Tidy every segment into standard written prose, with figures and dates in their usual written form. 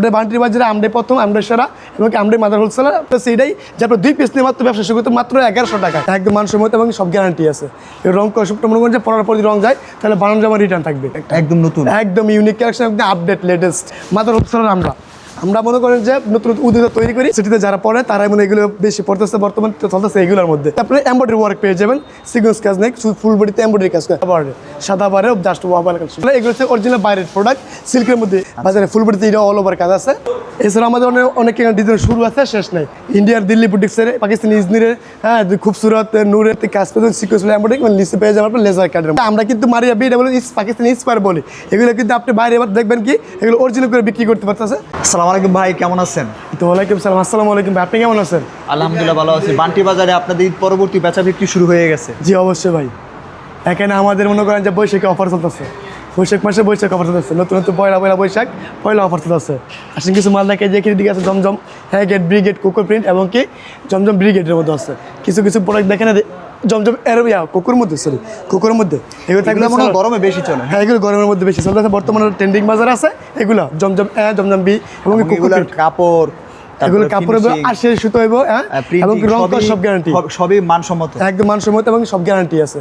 আমরা বান্টির বাজারে আমরা প্রথম আমরা সেরা এবং আমরা মাদার হোলসেলার সেইটাই যে আপনার 2 পিস নিয়ে মাত্র ব্যবসা শুরু করতে মাত্র 1100 টাকা একদম মানসম্মত এবং সব গ্যারান্টি আছে। রং কষ্ট মনে করেন যে পরার পর রং যায় তাহলে বানানো জামা রিটার্ন থাকবে একদম নতুন একদম ইউনিক কালেকশন একদম আপডেট লেটেস্ট মাদার হোলসেলার আমরা মনে করেন যে নতুন উদ্যোগ তৈরি করি সিটিতে যারা পড়ে তারাই মনে এগুলো বেশি পড়তেছে বর্তমানে চলতেছে এগুলোর মধ্যে আপনি এমব্রয়ডারি ওয়ার্ক পেয়ে যাবেন সিকোয়েন্স কাজ নেই ফুল বডিতে এমব্রয়ডারি কাজ করে সাদা বারে জাস্ট ওয়াবার কাজ এগুলো হচ্ছে অরিজিনাল বাইরের প্রোডাক্ট সিল্কের মধ্যে বাজারে ফুল বডিতে এটা অল ওভার কাজ আছে। এছাড়া আমাদের অনেক ডিজাইন শুরু আছে শেষ নেই ইন্ডিয়ার দিল্লি বুটিক্সের পাকিস্তানি ইজমিরের হ্যাঁ খুবসুরত নূরের কাজ পেয়ে সিকোয়েন্স এমব্রয়ডারি লিস্টে পেয়ে যাবেন আপনার লেজার কার্ডের আমরা কিন্তু মারিয়া বিটা বলে পাকিস্তানি ইন্সপায়ার বলি এগুলো কিন্তু আপনি বাইরে এবার দেখবেন কি এগুলো অরিজিনাল করে বিক্রি করতে পারতেছে। আসসালামু আলাইকুম ভাই, কেমন আছেন? তো ওয়ালাইকুম সালাম। আসসালামু আলাইকুম ভাই, আপনি কেমন আছেন? আলহামদুলিল্লাহ ভালো আছি। বান্টি বাজারে আপনাদের ঈদ পরবর্তী বেচা বিক্রি শুরু হয়ে গেছে? জি অবশ্যই ভাই, এখানে আমাদের মনে করেন যে বৈশাখে অফার চলতেছে, বৈশাখ মাসে বৈশাখ অফার চলতেছে, নতুন নতুন পয়লা বৈশাখ পয়লা অফার চলতেছে। আসেন কিছু মাল দেখে যে দিকে আছে জমজম হ্যাগেট ব্রিগেড কোকো প্রিন্ট এবং কি জমজম ব্রিগেডের মধ্যে আছে কিছু প্রোডাক্ট দেখেন জমজম এরবিয়া কোকোর মধ্যে কুকুরের মধ্যে এগুলো থাকলে মনে হয় গরমে বেশি চলে। হ্যাঁ এগুলো গরমের মধ্যে বেশি চলতেছে বর্তমানে ট্রেন্ডিং বাজার আছে এগুলো জমজম জমজম বি এবং কুকুরের কাপড় এগুলো কাপড়ের আশির সুতো হইব এবং রং কস সব গ্যারান্টি সবই মানসম্মত একদম মানসম্মত এবং সব গ্যারান্টি আছে।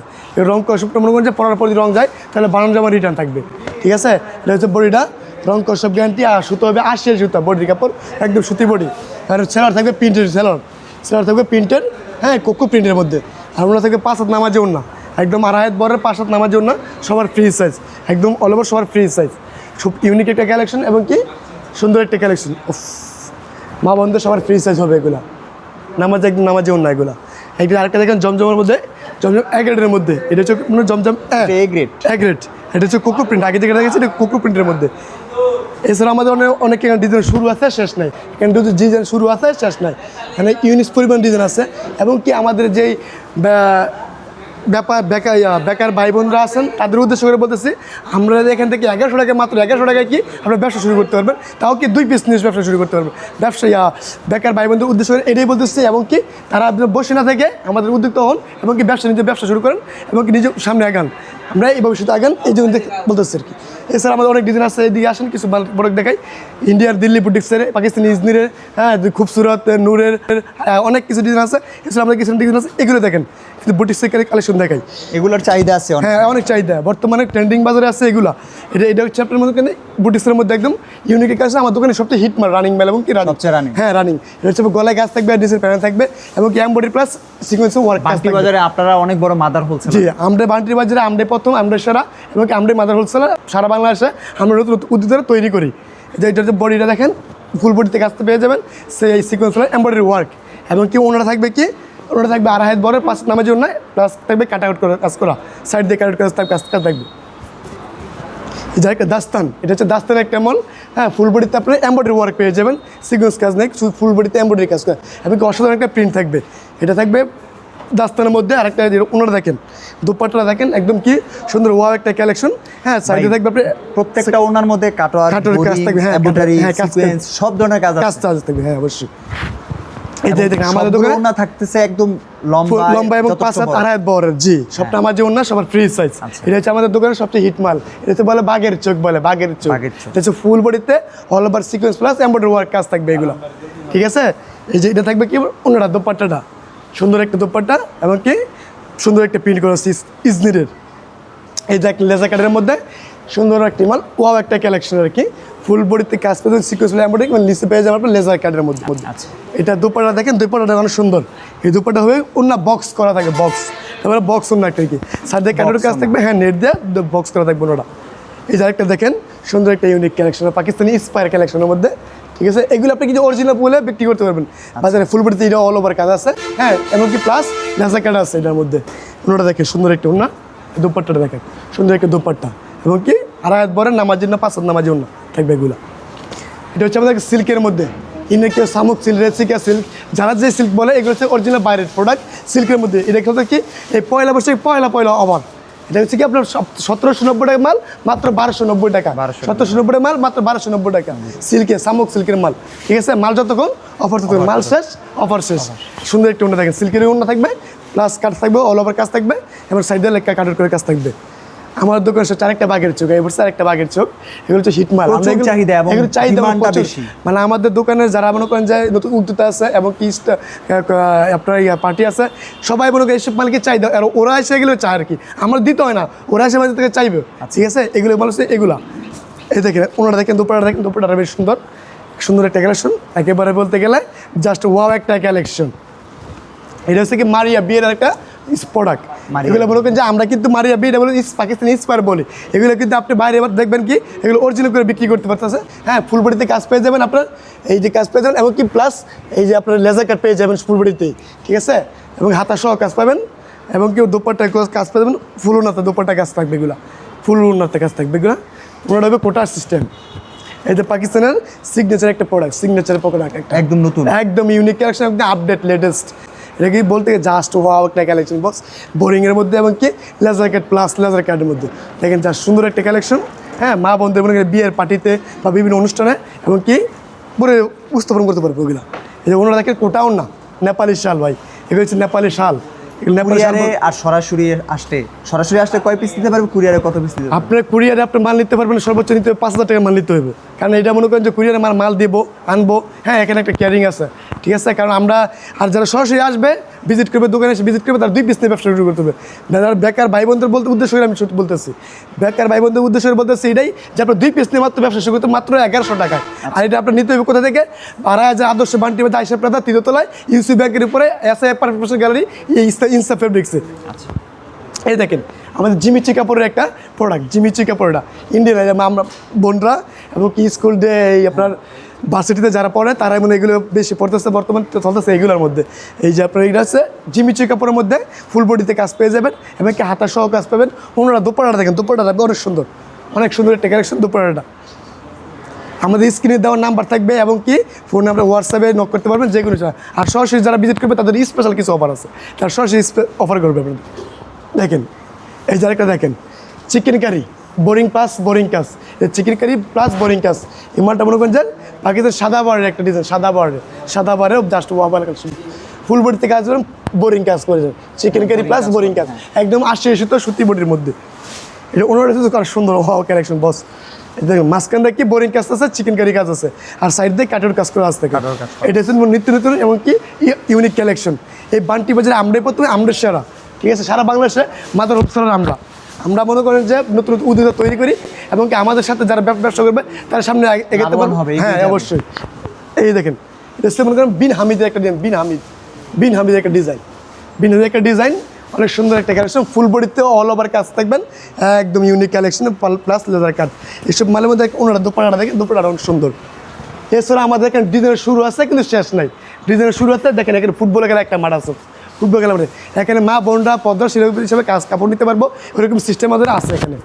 রং কস মনে করেন যে পরার পর রং যায় তাহলে বানানো জামা রিটার্ন থাকবে ঠিক আছে। এটা হচ্ছে বডিটা রং কস সব গ্যারান্টি আর সুতো হবে আশির সুতো বডির কাপড় একদম সুতি বডি আর সেলার থাকবে প্রিন্টের সেলার থাকবে প্রিন্টের হ্যাঁ কোকো প্রিন্টের মধ্যে আর ওনার থাকবে 5 হাত নামাজে ওড়না একদম 2.5 হাত বরের 5 হাত নামাজে ওড়না সবার ফ্রি সাইজ একদম অল ওভার সবার ফ্রি সাইজ খুব ইউনিক একটা কালেকশন এবং কি সুন্দর একটা কালেকশন মা বন্ধু সবার ফ্রি সাইজ হবে এগুলা নামাজ একদম নামাজে ওড়না এগুলা একদিন আরেকটা দেখেন জমজমের মধ্যে জমজম এগ্রেডের মধ্যে এটা হচ্ছে জমজম এগ্রেড এটা হচ্ছে কোকো প্রিন্ট আগে যেটা দেখেছি এটা কোকো প্রিন্টের মধ্যে। এছাড়া আমাদের অনেক ডিজাইন শুরু আছে শেষ নাই কিন্তু ডিজাইন শুরু আছে শেষ নাই এখানে ইউনিক পরিমাণ ডিজাইন আছে এবং কি আমাদের যেই বেকার ভাই বোনরা আছেন তাদের উদ্দেশ্য করে বলতেছি আমরা এখান থেকে 1100 টাকা মাত্র 1100 টাকায় কি আপনার ব্যবসা শুরু করতে পারবেন তাও কি 2 পিস নিয়ে ব্যবসা শুরু করতে পারবেন ব্যবসায়ী বেকার ভাই বোনদের উদ্দেশ্য করে এটাই বলতেছি এবং কি তারা বসে না থেকে আমাদের উদ্যোক্ত হন এবং কি নিজের ব্যবসা শুরু করেন এবং কি নিজের সামনে আগান আমরা এই ভবিষ্যতে আগান এই জন্য বলতেছি আর কি। এছাড়া আমাদের অনেক ডিজাইন আছে এদিকে আসেন কিছু প্রোডাক্ট দেখাই ইন্ডিয়ার দিল্লি বুটিক্সের পাকিস্তানি ইজমিরের হ্যাঁ খুবসুরত নূরের অনেক কিছু ডিজাইন আছে। এছাড়া আমাদের কিছু ডিজাইন আছে এগুলো দেখেন কিন্তু বুটিক্সের কালেকশন দেখাই এগুলোর চাহিদা আছে হ্যাঁ অনেক চাহিদা বর্তমানে ট্রেন্ডিং বাজারে আছে এগুলা এটা হচ্ছে আপনার মধ্যে বুটিক্সের মধ্যে একদম ইউনিক কাছে আমার দোকানে সবচেয়ে হিট মাল রানিং মেল এবং কি রানিং হ্যাঁ রানিং এটা হচ্ছে গলায় গাছ থাকবে ডিজাইন প্যানেল থাকবে এবং কি embroidery plus sequence work Bunty বাজারে আপনারা অনেক বড় মাদার হোলসেলার। জি আমরা বান্টির বাজারে আমরা প্রথম আমরা সেরা এবং আমরা মাদার হোলসেলার সারা বাংলাদেশে আমরা নতুন উদ্যোগ তৈরি করি যে এটা হচ্ছে বডিটা দেখেন ফুল বডিতে কাজটা পেয়ে যাবেন সেই সিকোয়েন্স এমব্রয়ডারি ওয়ার্ক এবং কি ওনারা থাকবে কি ওনারা থাকবে 2.5 হাত বরের 5 নামার জন্য প্লাস থাকবে কাট আউট করে কাজ করা সাইড দিয়ে কাট আউট করে কাজ থাকবে। এই জায়গা দাস্তান এটা হচ্ছে দাস্তানের একটা মল হ্যাঁ ফুল বডিতে আপনি এমব্রয়ডারি ওয়ার্ক পেয়ে যাবেন সিকোয়েন্স কাজ নেই ফুল বডিতে এমব্রয়ডারি কাজ করে এবং অসাধারণ একটা প্রিন্ট থাকবে এটা থাকবে দাস্তানের মধ্যে আরেকটা ওনারা দেখেন দুপাট্টা দেখেন একদম কি সুন্দর ওয়াও একটা কালেকশন হ্যাঁ সাইডে থাকবে আপনি প্রত্যেকটা ওনার মধ্যে কাটওয়ার্ক কাজ থাকবে হ্যাঁ এমব্রয়ডারি সিকোয়েন্স সব ধরনের কাজ থাকবে হ্যাঁ অবশ্যই। এই যে দেখেন আমাদের দোকানে ওনা থাকতেছে একদম লম্বা এবং 5 হাত 2.5 হাত বড় জি সবটা আমার যে ওনা সবার ফ্রি সাইজ এটা হচ্ছে আমাদের দোকানের সবচেয়ে হিট মাল এটা হচ্ছে বলে বাগের চোখ এটা হচ্ছে ফুল বডিতে all over sequence plus embroidery work কাজ থাকবে এগুলো ঠিক আছে। এই যে এটা থাকবে কি ওনারা দোপাট্টাটা সুন্দর একটা দোপাট্টা এবং কি সুন্দর একটা প্রিন্ট করা ইজনিরের এই যে লেজার কাটের মধ্যে সুন্দর একটি মাল ওয়াও একটা কালেকশন আর কি ফুল বডিতে কাজ পেয়ে সিকোয়েন্স এমব্রয়ডারি লিস্টে পেয়ে যাবেন আপনার লেজার কাটের মধ্যে আচ্ছা। এটা দুপাট্টা দেখেন দুপাট্টাটা অনেক সুন্দর এই দুপাট্টা হবে ওনা বক্স করা থাকে বক্স তারপরে বক্স অন্য একটা কি সাইডে কাটের কাজ থাকবে হ্যাঁ নেট দিয়ে বক্স করা থাকবে ওনারা। এই যে একটা দেখেন সুন্দর একটা ইউনিক কালেকশন পাকিস্তানি ইন্সপায়ার কালেকশনের মধ্যে ঠিক আছে। এগুলো আপনি কিছু অরিজিনাল বলে বিক্রি করতে পারবেন বাজারে ফুল বডিতে এটা অল ওভার কাজ আছে হ্যাঁ এমনকি প্লাস লেজার কাট আছে এটার মধ্যে ওনারা দেখেন সুন্দর একটা ওনা দুপাট্টাটা দেখেন সুন্দর একটা দুপাট্টা এবং কি 2.5 হাত বরের নামার জন্য 5 হাত নামার জন্য থাকবে এগুলো। এটা হচ্ছে আমাদের সিল্কের মধ্যে ইন্ডিয়া শামুক সিল্ক রেসিকা সিল্ক যারা যে সিল্ক বলে এগুলো হচ্ছে অরিজিনাল বাইরের প্রোডাক্ট সিল্কের মধ্যে এটা হচ্ছে কি এই পয়লা বৈশাখ পয়লা অফার এটা হচ্ছে কি আপনার 1790 টাকা মাল মাত্র 1290 টাকা 1790 টাকা মাল মাত্র 1290 টাকা সিল্কের শামুক সিল্কের মাল ঠিক আছে। মাল যতক্ষণ অফার ততক্ষণ মাল শেষ অফার শেষ সুন্দর একটা ওনা থাকবে সিল্কের ওনা থাকবে প্লাস কাট থাকবে অল ওভার কাজ থাকবে এবং সাইডে লেখা কাটের করে কাজ থাকবে আমার দোকান হচ্ছে আরেকটা বাঘের চোখ, এই বছর আরেকটা বাঘের চোখ। এগুলো হচ্ছে হিটমাল, প্রচুর চাহিদা এবং এগুলো চাহিদা ডিমান্ডটা প্রচুর। বেশি। মানে আমাদের দোকানে যারা মনে করেন যে নতুন উদ্যোক্তা আছে এবং কি আপনার পার্টি আছে, সবাই মনে করেন এইসব মালকে চাহিদা, আর ওরা এসে এগুলো চায় আর কি, আমার দিতে হয় না, ওরা এসে আমাদের থেকে চাইবে, ঠিক আছে। এগুলো বলছে এগুলা, এই দেখেন ওনারা দেখেন দুপাটা, দেখেন দুপাটা বেশ সুন্দর, সুন্দর একটা কালেকশন, একেবারে বলতে গেলে জাস্ট ওয়াও একটা কালেকশন। এটা হচ্ছে কি মারিয়া বিয়ের একটা প্রোডাক্ট। এগুলো মনে করেন যে আমরা কিন্তু মারিয়া বিয়ে বলে পাকিস্তানি ইন্সপায়ার বলি, এগুলো কিন্তু আপনি বাইরে এবার দেখবেন কি এগুলো অরিজিনাল করে বিক্রি করতে পারতেছে। হ্যাঁ, ফুল বডিতে কাজ পেয়ে যাবেন আপনার, এই যে কাজ পেয়ে যাবেন, এবং কি প্লাস এই যে আপনার লেজার কাট পেয়ে যাবেন ফুল বডিতেই, ঠিক আছে। এবং হাতা সহ কাজ পাবেন, এবং কেউ দোপাট্টায় কাজ পেয়ে যাবেন, ফুল উন্নতে দোপাট্টা কাজ থাকবে, এগুলো ফুল উন্নতে কাজ থাকবে, এগুলো ওনারা হবে কোটার সিস্টেম। এই যে পাকিস্তানের সিগনেচার একটা প্রোডাক্ট, সিগনেচারের প্রোডাক্ট একটা একদম নতুন, একদম ইউনিক কালেকশন, একদম আপডেট লেটেস্ট। এটা কি বলতে জাস্ট ওয়াও একটা কালেকশন বস, বোরিংয়ের মধ্যে এবং কি লেজার কাট প্লাস লেজার কাটের মধ্যে, দেখেন জাস্ট সুন্দর একটা কালেকশন। হ্যাঁ, মা বোনদের মনে করেন বিয়ের পার্টিতে বা বিভিন্ন অনুষ্ঠানে এবং কি পরে উপস্থাপন করতে পারবো এগুলো। এই যে ওনারা দেখেন কোটাও না, নেপালি শাল ভাই, এগুলো হচ্ছে নেপালি শাল। কুরিয়ারে আর সরাসরি আসলে কয় পিস নিতে পারবে, কুরিয়ারে কত পিস নিতে পারবে? আপনার কুরিয়ারে আপনার মাল নিতে পারবেন, সর্বোচ্চ নিতে হবে 5,000 টাকা মাল নিতে হবে, কারণ এটা মনে করেন যে কুরিয়ারে মাল দিব আনবো, হ্যাঁ এখানে একটা ক্যারিং আছে, ঠিক আছে। কারণ আমরা আর যারা সরাসরি আসবে ভিজিট করবে, দোকানে এসে ভিজিট করবে, তার 2 পিস নিয়ে ব্যবসা শুরু করতে হবে। যারা বেকার ভাই বোনদের উদ্দেশ্য করে আমি বলতেছি, বেকার ভাই বোনদের উদ্দেশ্য করে বলতেছি এটাই যে আপনার 2 পিস নিয়ে মাত্র ব্যবসা শুরু করতে মাত্র 1100 টাকায়। আর এটা আপনার নিতে হবে কোথা থেকে, 12,000 আদর্শ বান্টি মধ্যে আইসা প্রাদা 3 তলায় ইউসি ব্যাংকের উপরে এসআই পারফেকশন গ্যালারি ইনসা ফেব্রিক্সে। এই দেখেন আমাদের জিমিচি কাপড়ের একটা প্রোডাক্ট, জিমিচি কাপড়টা ইন্ডিয়ান, আমরা বোনরা এবং কি স্কুল ডে এই আপনার ভার্সিটিতে যারা পড়ে তারাই মানে এগুলো বেশি পড়তেছে, বর্তমানে চলতেছে এগুলোর মধ্যে। এই যে আপনার এটা আছে জিমিচি কাপড়ের মধ্যে ফুল বডিতে কাজ পেয়ে যাবেন, এবং কি হাতা সহ কাজ পাবেন। ওনারা দুপাটাটা দেখেন, দুপাটাটা অনেক সুন্দর একটা কালেকশন দুপাটাটা। আমাদের স্ক্রিনে দেওয়ার নাম্বার থাকবে, এবং কি ফোন নাম্বার হোয়াটসঅ্যাপে নক করতে পারবেন যে কোনো সময়। আর সরাসরি যারা ভিজিট করবে তাদের স্পেশাল কিছু অফার আছে, তারা সরাসরি অফার করবে আপনাদের। দেখেন এই যে আরেকটা দেখেন chicken curry boring plus boring কাজ, চিকেন কারি প্লাস বোরিং কাজ। এই মালটা মনে করেন যে পাকিস্তান সাদা বারের একটা ডিজাইন, সাদা বারের জাস্ট ওয়াবাল কালেকশন, ফুল বডিতে কাজ করেন, বোরিং কাজ করেছেন, চিকেন কারি প্লাস বোরিং কাজ, একদম 80 সুতো সুতি বডির মধ্যে। এটা ওনারা কার সুন্দর হওয়া কালেকশন বস। দেখুন মাঝখান দিয়ে কি বোরিং কাজ আছে, চিকেন কারি কাজ আছে, আর সাইড দিয়ে কাঠের কাজ করা আছে। এটা হচ্ছে নিত্য নতুন এবং কি ইউনিক কালেকশন। এই বান্টি বাজারে আমরাই প্রথমে, আমরা সেরা, ঠিক আছে। সারা বাংলাদেশে মাদার হোপসার আমরা মনে করেন যে নতুন নতুন উদ্যোগ তৈরি করি, এবং কি আমাদের সাথে যারা ব্যবসা করবে তার সামনে এগোতে পারবে। হ্যাঁ অবশ্যই। এই দেখেন এটা হচ্ছে মনে করেন বিন হামিদের একটা ডিজাইন, বিন হামিদের একটা ডিজাইন, অনেক সুন্দর একটা কালেকশন। ফুল বডিতে অল ওভার কাজ থাকবেন, একদম unique collection plus laser cut. এইসব মালের মধ্যে ওনারা দুপাটাটা দেখেন, দুপাটাটা অনেক সুন্দর। এছাড়া আমাদের এখানে ডিজাইনের শুরু আছে কিন্তু শেষ নাই, ডিজাইনের শুরু আছে। দেখেন এখানে ফুটবল খেলা একটা মাঠ আছে, ফুটবল খেলা মাঠে এখানে মা বোনরা পদ্মা শিল্পী হিসেবে কাপড় নিতে পারবো, ওরকম সিস্টেম আমাদের আছে এখানে।